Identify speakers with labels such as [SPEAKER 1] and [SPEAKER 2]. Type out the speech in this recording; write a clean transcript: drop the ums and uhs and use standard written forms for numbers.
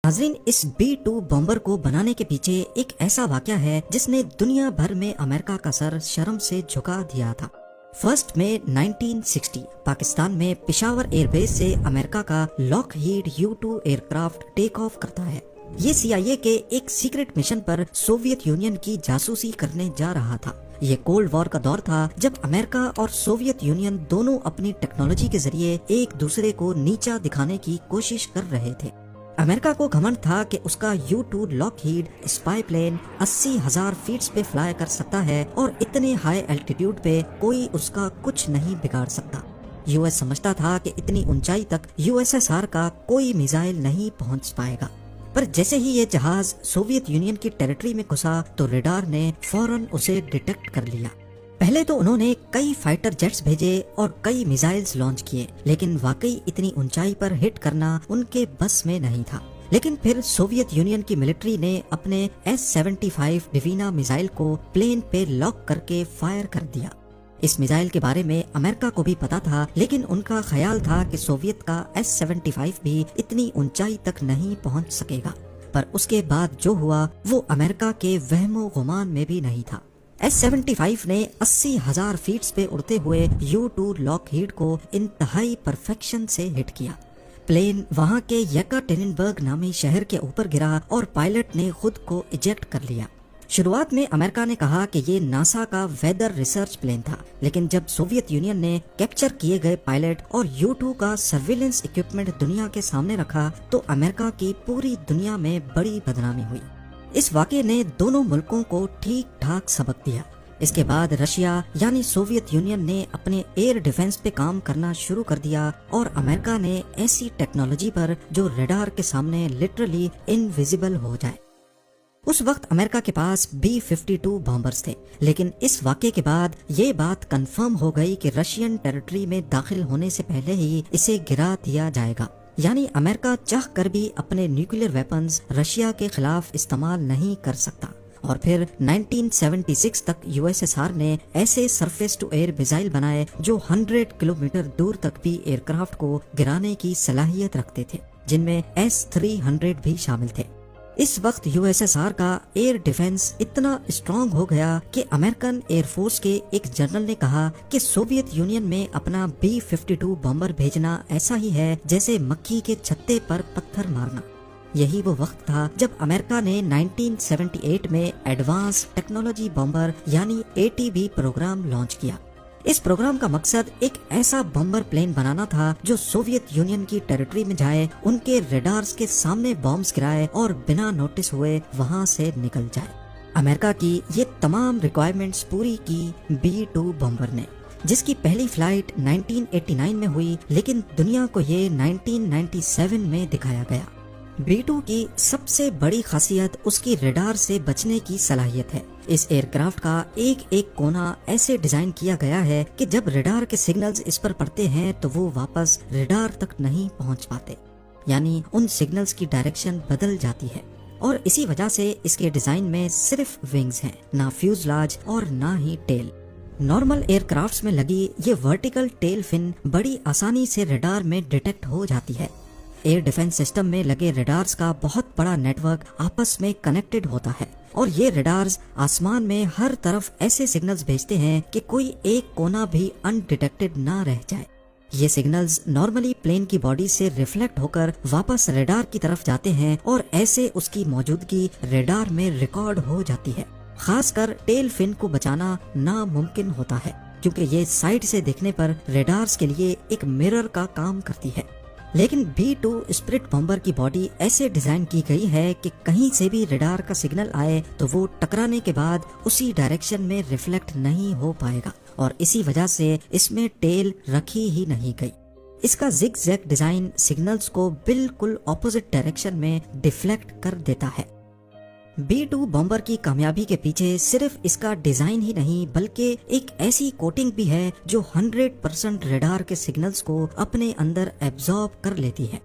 [SPEAKER 1] नाज़रीन, इस B-2 bomber को बनाने के पीछे एक ऐसा वाकया है जिसने दुनिया भर में अमेरिका का सर शर्म से झुका दिया था। 1 मई 1960 पाकिस्तान में पिशावर एयरबेस से अमेरिका का Lockheed U-2 aircraft take off करता है। ये CIA के एक सीक्रेट मिशन पर सोवियत यूनियन की जासूसी करने जा रहा था। ये कोल्ड वॉर का दौर था जब अमेरिका और सोवियत यूनियन दोनों अपनी टेक्नोलॉजी के जरिए एक दूसरे को नीचा दिखाने की कोशिश कर रहे थे। अमेरिका को घमंड था कि उसका U-2 Lockheed spy plane 80,000 feet पे फ्लाई कर सकता है और इतने हाई एल्टीट्यूड पे कोई उसका कुछ नहीं बिगाड़ सकता। US समझता था कि इतनी ऊंचाई तक USSR का कोई मिसाइल नहीं पहुंच पाएगा। पर जैसे ही ये जहाज सोवियत यूनियन की टेरिटरी में घुसा तो रेडार ने फौरन उसे डिटेक्ट कर लिया। पहले तो उन्होंने कई फाइटर जेट्स भेजे और कई मिसाइल्स लॉन्च किए, लेकिन वाकई इतनी ऊंचाई पर हिट करना उनके बस में नहीं था। लेकिन फिर सोवियत यूनियन की मिलिट्री ने अपने S-75 डिवीना मिसाइल को प्लेन पे लॉक करके फायर कर दिया। इस मिसाइल के बारे में अमेरिका को भी पता था, लेकिन उनका ख्याल था कि सोवियत का S-75 भी इतनी ऊंचाई तक नहीं पहुंच सकेगा। पर उसके बाद जो हुआ वो अमेरिका के वहमो गुमान में भी नहीं था। S-75 ने 80,000 फीट पे उड़ते हुए U-2 लॉकहीड को इंतहाई परफेक्शन से हिट किया। प्लेन वहां के येकाटेरिनबर्ग नामी शहर के ऊपर गिरा और पायलट ने खुद को इजेक्ट कर लिया। शुरुआत में अमेरिका ने कहा कि ये नासा का वेदर रिसर्च प्लेन था, लेकिन जब सोवियत यूनियन ने कैप्चर किए गए पायलट और U-2 का सर्विलेंस इक्विपमेंट दुनिया के सामने रखा तो अमेरिका की पूरी दुनिया में बड़ी बदनामी हुई। इस वाक़ये ने दोनों मुल्कों को ठीक ठाक सबक दिया। इसके बाद रशिया यानी सोवियत यूनियन ने अपने एयर डिफेंस पे काम करना शुरू कर दिया और अमेरिका ने ऐसी टेक्नोलॉजी पर जो रेडार के सामने लिटरली इनविजिबल हो जाए। उस वक्त अमेरिका के पास B-52 बॉम्बर्स थे, लेकिन इस वाक़ये के बाद ये बात कंफर्म हो गई कि रशियन टेरिटरी में दाखिल होने से पहले ही इसे गिरा दिया जाएगा। यानी अमेरिका चाह कर भी अपने न्यूक्लियर वेपन्स रशिया के खिलाफ इस्तेमाल नहीं कर सकता। और फिर 1976 तक USSR ने ऐसे सरफेस टू एयर मिसाइल बनाए जो 100 किलोमीटर दूर तक भी एयरक्राफ्ट को गिराने की सलाहियत रखते थे, जिनमें S-300 भी शामिल थे। इस वक्त USSR का एयर डिफेंस इतना स्ट्रांग हो गया कि अमेरिकन एयरफोर्स के एक जनरल ने कहा कि सोवियत यूनियन में अपना B-52 बॉम्बर भेजना ऐसा ही है जैसे मक्खी के छत्ते पर पत्थर मारना। यही वो वक्त था जब अमेरिका ने 1978 में एडवांस टेक्नोलॉजी बॉम्बर यानी ATB प्रोग्राम लॉन्च किया। इस प्रोग्राम का मकसद एक ऐसा बॉम्बर प्लेन बनाना था जो सोवियत यूनियन की टेरिटरी में जाए, उनके रेडार्स के सामने बॉम्ब्स गिराए और बिना नोटिस हुए वहां से निकल जाए। अमेरिका की ये तमाम रिक्वायरमेंट्स पूरी की B-2 बॉम्बर ने, जिसकी पहली फ्लाइट 1989 में हुई, लेकिन दुनिया को ये 1997 में दिखाया गया। B-2 की सबसे बड़ी खासियत उसकी रेडार से बचने की सलाहियत है। इस एयरक्राफ्ट का एक एक कोना ऐसे डिजाइन किया गया है कि जब रेडार के सिग्नल्स इस पर पड़ते हैं तो वो वापस रेडार तक नहीं पहुंच पाते, यानी उन सिग्नल्स की डायरेक्शन बदल जाती है। और इसी वजह से इसके डिजाइन में सिर्फ विंग्स हैं, ना फ्यूजलाज और ना ही टेल। नॉर्मल एयरक्राफ्ट्स में लगी ये वर्टिकल टेल फिन बड़ी आसानी से रेडार में डिटेक्ट हो जाती है। एयर डिफेंस सिस्टम में लगे रेडार्स का बहुत बड़ा नेटवर्क आपस में कनेक्टेड होता है और ये रेडार्स आसमान में हर तरफ ऐसे सिग्नल्स भेजते हैं कि कोई एक कोना भी अनडिटेक्टेड ना रह जाए। ये सिग्नल्स नॉर्मली प्लेन की बॉडी से रिफ्लेक्ट होकर वापस रेडार की तरफ जाते हैं और ऐसे उसकी मौजूदगी रेडार में रिकॉर्ड हो जाती है। खासकर टेल फिन को बचाना नामुमकिन होता है, क्योंकि ये साइड से देखने पर रेडार्स के लिए एक मिरर का काम करती है। लेकिन B-2 स्पिरिट बॉम्बर की बॉडी ऐसे डिजाइन की गई है कि कहीं से भी रेडार का सिग्नल आए तो वो टकराने के बाद उसी डायरेक्शन में रिफ्लेक्ट नहीं हो पाएगा और इसी वजह से इसमें टेल रखी ही नहीं गई। इसका जिग जैग डिजाइन सिग्नल्स को बिल्कुल ऑपोजिट डायरेक्शन में डिफ्लेक्ट कर देता है। B-2 बॉम्बर की कामयाबी के पीछे सिर्फ इसका डिजाइन ही नहीं बल्कि एक ऐसी कोटिंग भी है जो 100% रेडार के सिग्नल्स को अपने अंदर एब्जॉर्ब कर लेती है।